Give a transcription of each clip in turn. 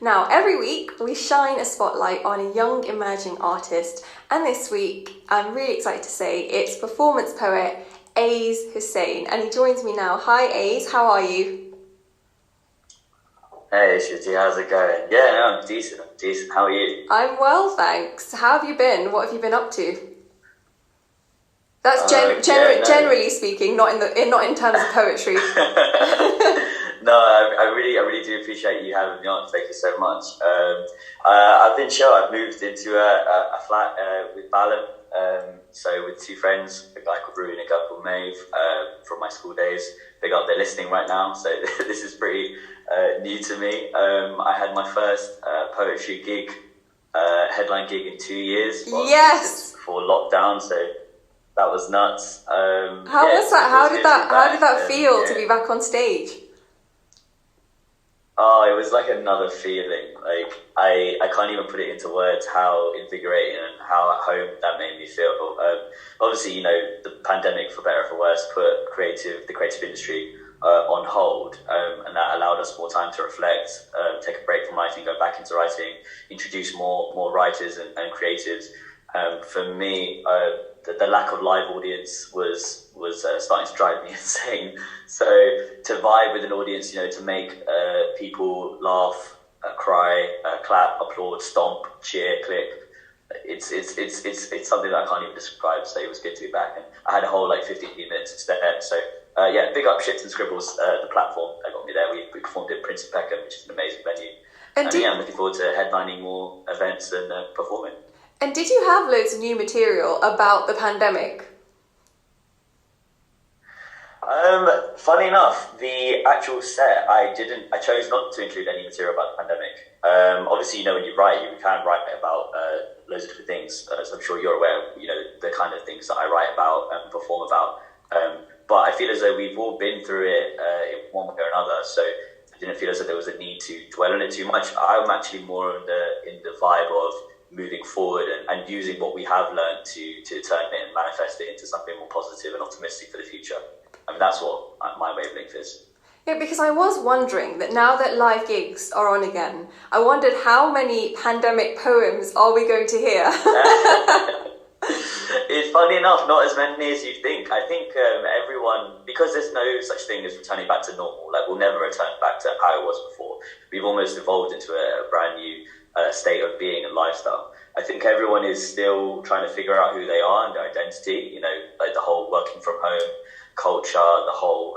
Now, every week we shine a spotlight on a young emerging artist, and this week I'm really excited to say it's performance poet Aze Hussain, and he joins me now. Hi Aze, how are you? Hey Shruti, how's it going? Yeah, no, I'm decent. How are you? I'm well, thanks. How have you been? What have you been up to? That's generally speaking, not in terms of poetry. No, I really do appreciate you having me on. Thank you so much. I've been chill. I've moved into a flat with Ballum. So with two friends, a guy called Rui and a girl called Maeve, from my school days. Big up, they're listening right now, so this is pretty new to me. I had my first poetry gig, headline gig in 2 years. Yes. Before lockdown, so that was nuts. How was that? How did that feel to be back on stage? Oh, it was like another feeling. Like I can't even put it into words how invigorating and how at home that made me feel. Obviously, the pandemic, for better or for worse, put the creative industry on hold, and that allowed us more time to reflect, take a break from writing, go back into writing, introduce more writers and creatives. For me, the lack of live audience was starting to drive me insane. So to vibe with an audience, to make people laugh, cry, clap, applaud, stomp, cheer, click, it's something that I can't even describe. So it was good to be back, and I had a whole 15 minutes instead. So big up Shits and Scribbles, the platform that got me there. We performed at Prince of Peckham, which is an amazing venue. And I'm looking forward to headlining more events and performing. And did you have loads of new material about the pandemic? Funny enough, the actual set, I chose not to include any material about the pandemic. Obviously, when you write, you can write about loads of different things. As I'm sure you're aware, the kind of things that I write about and perform about. But I feel as though we've all been through it in one way or another. So I didn't feel as though there was a need to dwell on it too much. I'm actually more in the vibe of moving forward and using what we have learned to turn it and manifest it into something more positive and optimistic for the future. I mean, that's what my wavelength is. Yeah, because I was wondering that now that live gigs are on again, I wondered how many pandemic poems are we going to hear? It's funny enough, not as many as you'd think. I think everyone, because there's no such thing as returning back to normal, we'll never return back to how it was before. We've almost evolved into a brand new state of being and lifestyle. I think everyone is still trying to figure out who they are and their identity, the whole working from home culture, the whole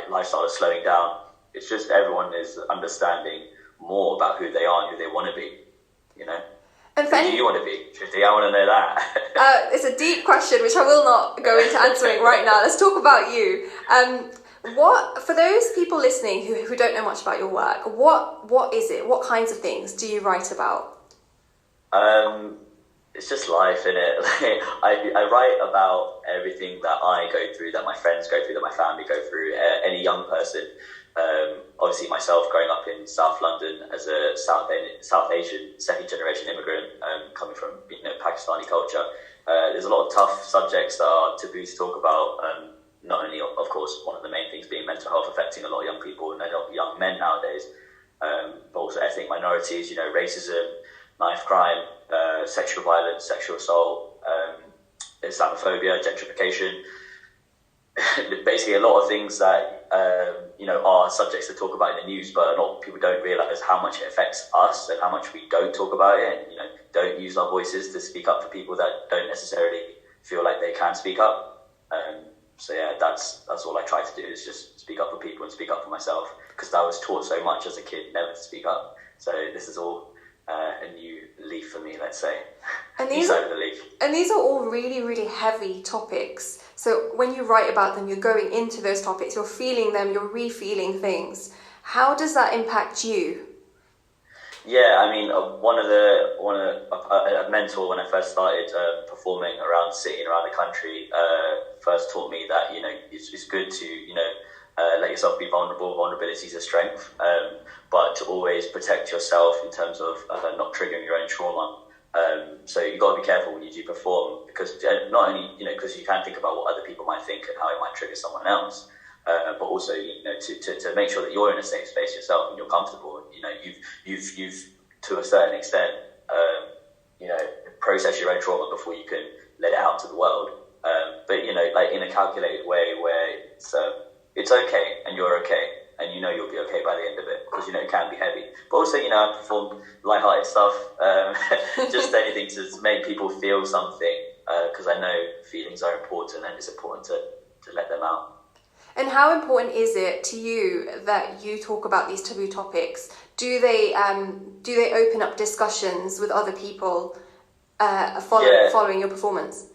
lifestyle is slowing down. It's just everyone is understanding more about who they are and who they want to be, And who do you want to be? Shruti, I want to know that. It's a deep question, which I will not go into answering right now. Let's talk about you. For those people listening who don't know much about your work, what is it? What kinds of things do you write about? It's just life, innit? I write about everything that I go through, that my friends go through, that my family go through, any young person. Obviously myself growing up in South London as a South Asian second generation immigrant, coming from Pakistani culture, there's a lot of tough subjects that are taboo to talk about. Not only, of course, one of the main things being mental health affecting a lot of young people and a lot of young men nowadays, but also ethnic minorities, racism, knife crime, sexual violence, sexual assault, Islamophobia, gentrification. Basically, a lot of things that are subjects to talk about in the news, but a lot of people don't realise how much it affects us and how much we don't talk about it, and don't use our voices to speak up for people that don't necessarily feel like they can speak up. So yeah, that's all I try to do, is just speak up for people and speak up for myself, because I was taught so much as a kid never to speak up. So this is all a new leaf for me, let's say. And new side of the leaf. And these are all really, really heavy topics. So when you write about them, you're going into those topics, you're feeling them, you're re-feeling things. How does that impact you? Yeah, I mean, a mentor when I first started performing around, sitting around the country, first taught me that it's good to let yourself be vulnerable. Vulnerability is a strength, but to always protect yourself in terms of not triggering your own trauma. So you've got to be careful when you do perform, because not only because you can think about what other people might think and how it might trigger someone else, but also to make sure that you're in a safe space yourself and you're comfortable. You've to a certain extent process your own trauma before you can let it out to the world. But like in a calculated way where it's okay and you're okay and you'll be okay by the end of it, because it can be heavy. But also I perform lighthearted stuff, just anything to make people feel something, because I know feelings are important and it's important to let them out. And how important is it to you that you talk about these taboo topics? Do they open up discussions with other people following your performance?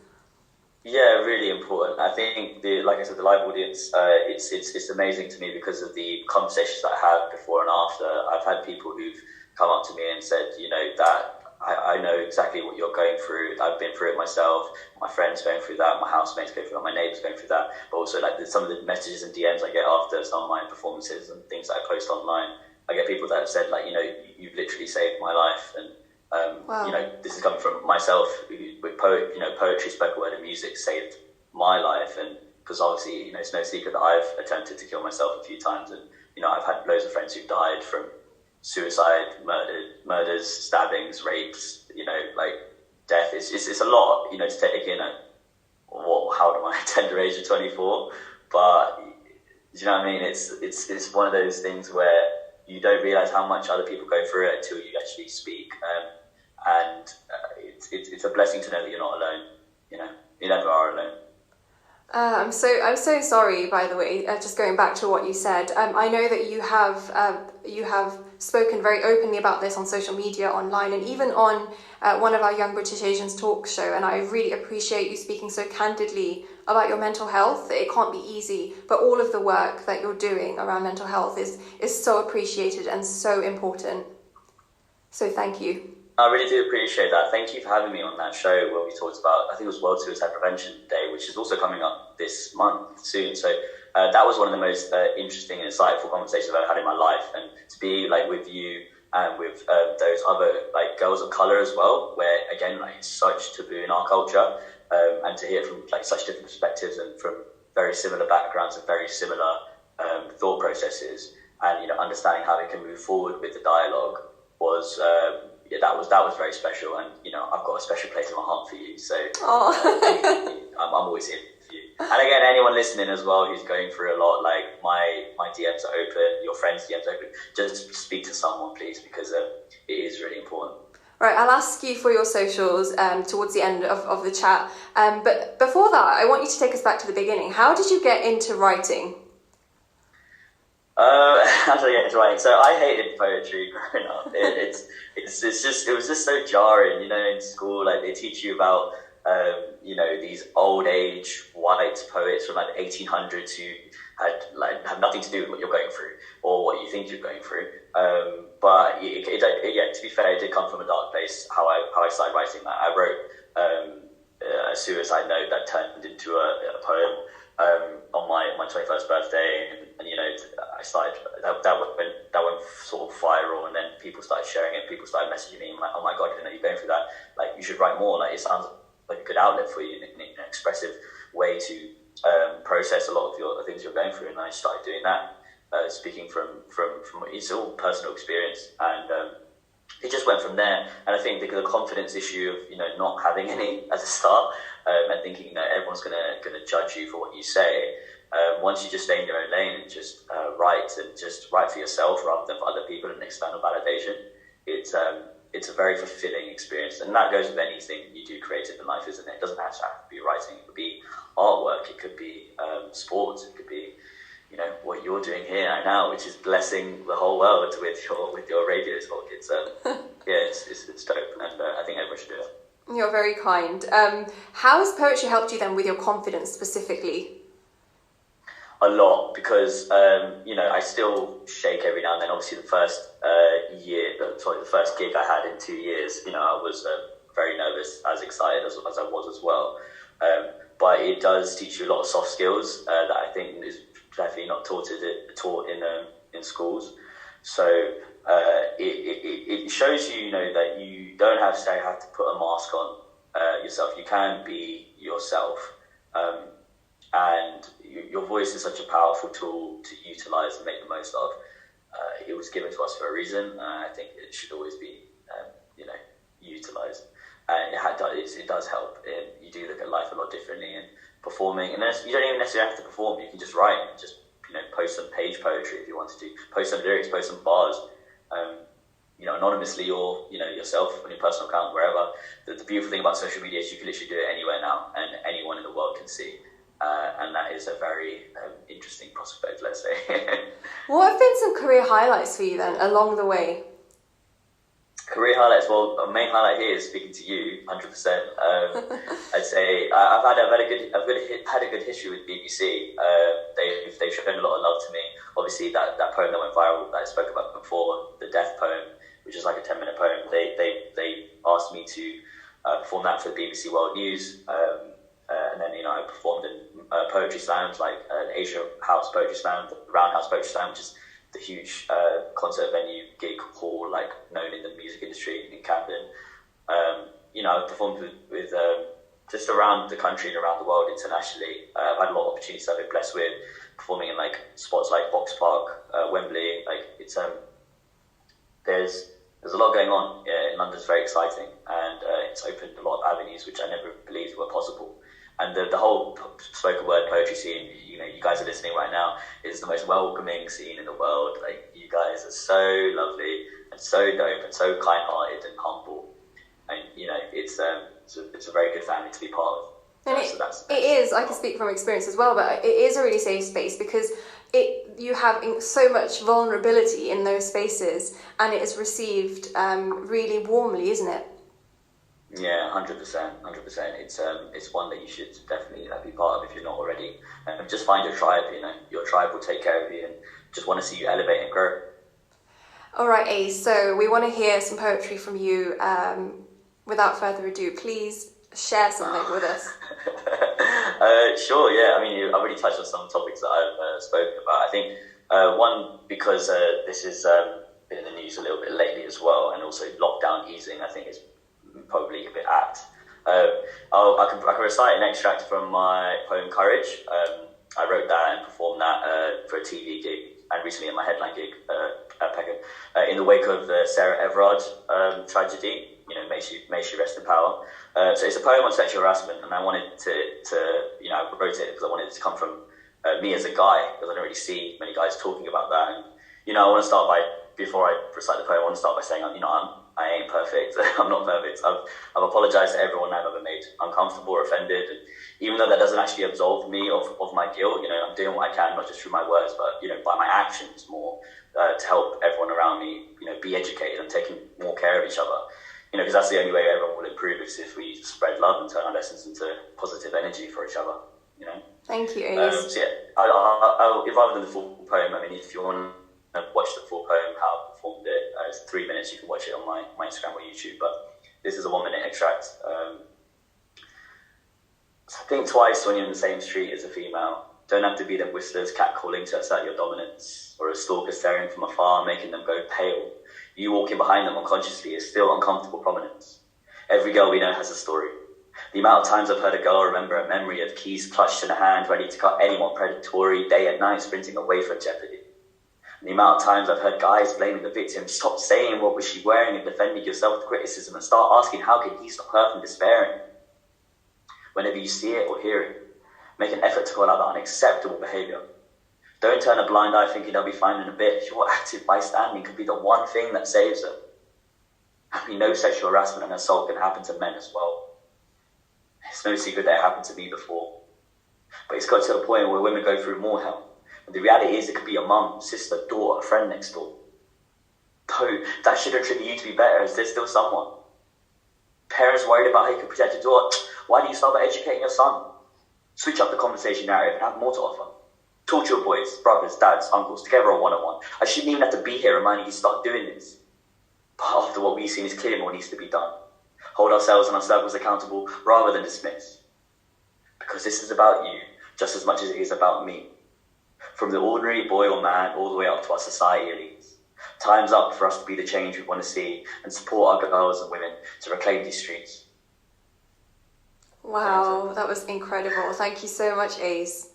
Yeah, really important. I think, like I said, the live audience, it's amazing to me because of the conversations that I have before and after. I've had people who've come up to me and said, that I know exactly what you're going through. I've been through it myself. My friends going through that. My housemates going through that. My neighbours going through that. But also, like some of the messages and DMs I get after some of my performances and things that I post online, I get people that have said, like, you've literally saved my life. And wow. This is coming from myself with poetry, spoken word, and music saved my life. And because obviously, it's no secret that I've attempted to kill myself a few times, and I've had loads of friends who've died from suicide, murders, stabbings, rapes. Like death. It's a lot, to take in at how old am I? Tender age of 24, but do you know what I mean? It's one of those things where you don't realize how much other people go through it until you actually speak. And it's a blessing to know that you're not alone. You never are alone. I'm so sorry. By the way, just going back to what you said, I know that you have spoken very openly about this on social media, online, and even on one of our Young British Asians talk show. And I really appreciate you speaking so candidly about your mental health. It can't be easy, but all of the work that you're doing around mental health is so appreciated and so important. So thank you. I really do appreciate that. Thank you for having me on that show where we talked about, I think it was World Suicide Prevention Day, which is also coming up this month soon. So that was one of the most interesting and insightful conversations I've ever had in my life. And to be like with you and with those other like girls of colour as well, where again, like it's such taboo in our culture, and to hear from like such different perspectives and from very similar backgrounds and very similar thought processes, and understanding how they can move forward with the dialogue was that was very special. And I've got a special place in my heart for you, so I'm always here for you. And again, anyone listening as well who's going through a lot, like my DMs are open, your friends' DMs are open, just speak to someone, please, because it is really important. Right, I'll ask you for your socials towards the end of the chat, but before that, I want you to take us back to the beginning. How did you get into writing? How did I get into writing? So I hated poetry growing up. It was just so jarring, in school. Like they teach you about, these old age white poets from like the 1800s who have nothing to do with what you're going through or what you think you're going through. But to be fair, it did come from a dark place. How I started writing that. I wrote a suicide note that turned into a poem on my 21st birthday, and I started that went sort of viral, and then people started sharing it. People started messaging me like, "Oh my God, you're going through that. Like, you should write more. Like, it sounds like a good outlet for you, an expressive way to process a lot of the things you're going through." And I started doing that, speaking from it's all personal experience, and it just went from there. And I think the confidence issue of not having any at the start, and thinking everyone's gonna judge you for what you say. Once you just stay in your own lane and just write for yourself rather than for other people and external validation, it's a very fulfilling experience. And that goes with anything you do creative in life, isn't it? It doesn't have to be writing. It could be artwork. It could be sports. It could be what you're doing here right now, which is blessing the whole world with your radio talk. It's it's dope, and I think everyone should do it. You're very kind. How has poetry helped you then with your confidence specifically? A lot, because I still shake every now and then. Obviously, the first gig I had in 2 years, I was very nervous, as excited as I was as well. But it does teach you a lot of soft skills that I think is definitely not taught in schools. So it shows you, that you don't have to put a mask on yourself. You can be yourself. And your voice is such a powerful tool to utilize and make the most of. It was given to us for a reason, and I think it should always be, utilized. And it does help. You do look at life a lot differently, and performing. And you don't even necessarily have to perform. You can just write, just post some page poetry if you want to do. Post some lyrics, post some bars. Anonymously or yourself on your personal account, wherever. The beautiful thing about social media is you can literally do it anywhere now, and anyone in the world can see. And that is a very interesting prospect, let's say. What have been some career highlights for you then along the way? Career highlights. Well, a main highlight here is speaking to you, 100%. I'd say I've had a good history with BBC. They've shown a lot of love to me. Obviously, that poem that went viral that I spoke about before, the Death poem, which is like a 10-minute poem. They asked me to perform that for the BBC World News, and then I performed in poetry slams like the Asia House Poetry Slam, the Roundhouse Poetry Slam, which is the huge concert venue gig hall like known in the music industry in Camden. I've performed with just around the country and around the world internationally. I've had a lot of opportunities I've been blessed with, performing in like spots like Box Park, Wembley. Like it's there's a lot going on. In London's very exciting, and it's opened a lot of avenues which I never believed were possible. And the whole spoken word poetry scene, you guys are listening right now, is the most welcoming scene in the world. Like, you guys are so lovely and so dope and so kind-hearted and humble. And, it's a very good family to be part of. And it is, I can speak from experience as well, but it is a really safe space because you have so much vulnerability in those spaces, and it is received really warmly, isn't it? Yeah, 100%. It's one that you should definitely be part of if you're not already. Just find your tribe. Your tribe will take care of you, and just want to see you elevate and grow. All right, Ace. So we want to hear some poetry from you. Without further ado, please share something with us. Sure. Yeah. I mean, I've already touched on some topics that I've spoken about. I think one, because this has been in the news a little bit lately as well, and also lockdown easing, I think is probably a bit apt. I can recite an extract from my poem Courage. I wrote that and performed that for a TV gig, and recently at my headline gig at Peckham, in the wake of the Sarah Everard tragedy. May she rest in power. So it's a poem on sexual harassment, and I wanted to I wrote it because I wanted it to come from me as a guy, because I don't really see many guys talking about that. And I want to start by, before I recite the poem, I want to start by saying I ain't perfect. I'm not perfect. I've apologized to everyone I've ever made uncomfortable or offended. And even though that doesn't actually absolve me of my guilt, I'm doing what I can, not just through my words, but, by my actions more, to help everyone around me, be educated and taking more care of each other. Because that's the only way everyone will improve, is if we spread love and turn our lessons into positive energy for each other, Thank you, Ace. So yeah, I'll, rather than the full poem, if you want to watch the full poem, how I performed it, it's 3 minutes, you can watch it on my Instagram or YouTube, but this is a 1-minute extract. So think twice when you're in the same street as a female. Don't have to be the whistlers catcalling to assert your dominance, or a stalker staring from afar, making them go pale. You walking behind them unconsciously is still uncomfortable prominence. Every girl we know has a story. The amount of times I've heard a girl remember a memory of keys clutched in a hand, ready to cut anyone predatory, day and night sprinting away from jeopardy. And the amount of times I've heard guys blaming the victim, stop saying what was she wearing and defending yourself with criticism, and start asking how can he stop her from despairing. Whenever you see it or hear it, make an effort to call out that unacceptable behaviour. Don't turn a blind eye thinking they'll be fine in a bit. Your active bystanding could be the one thing that saves them. We know sexual harassment and assault can happen to men as well. It's no secret that it happened to me before. But it's got to a point where women go through more hell. And the reality is it could be a mum, sister, daughter, a friend next door. Though that shouldn't trigger you to be better, as there's still someone. Parents worried about how you can protect your daughter. Why do you start by educating your son? Switch up the conversation narrative and have more to offer. Talk to your boys, brothers, dads, uncles, together on one-on-one. I shouldn't even have to be here reminding you to start doing this. But after what we've seen, it's clear more needs to be done. Hold ourselves and our circles accountable rather than dismiss. Because this is about you just as much as it is about me. From the ordinary boy or man all the way up to our society elites. Time's up for us to be the change we want to see and support our girls and women to reclaim these streets. Wow, that was incredible. Thank you so much, Ace.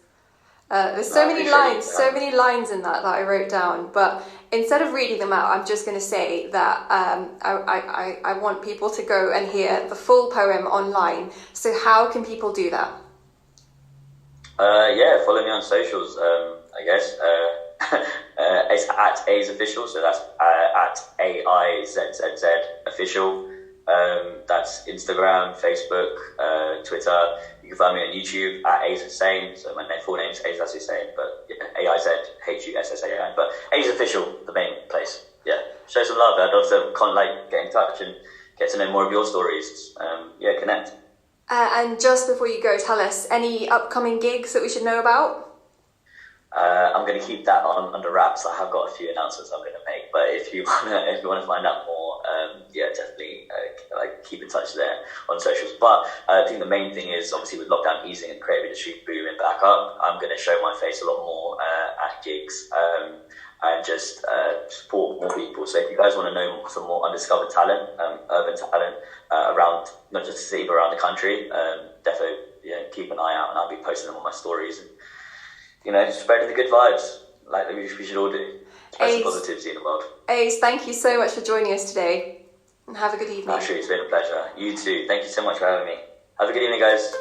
There's so No, I many appreciate lines, it. so many lines in that I wrote down. But instead of reading them out, I'm just going to say that I want people to go and hear the full poem online. So how can people do that? Yeah, follow me on socials, I guess. It's at A's official, so that's at AIZZZ official. That's Instagram, Facebook, Twitter. You can find me on YouTube at A's Hussein. So my full name is A's Hussein, but yeah, AIZHUSSAIN. But A's official, the main place. Yeah, show some love. I'd love to get in touch and get to know more of your stories. Yeah, connect. And just before you go, tell us any upcoming gigs that we should know about? I'm going to keep that under wraps. I have got a few announcements I'm going to make, but if you want to find out more, yeah, definitely keep in touch there on socials. But I think the main thing is obviously with lockdown easing and creative industry booming back up, I'm going to show my face a lot more at gigs and just support more people. So if you guys want to know some more undiscovered talent, urban talent around not just the city but around the country, definitely keep an eye out, and I'll be posting them on my stories and spreading the good vibes like we should all do. Spread some positivity in the world. Ace, thank you so much for joining us today, and have a good evening. Actually, it's been a pleasure. You too. Thank you so much for having me. Have a good evening, guys.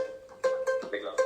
Big love.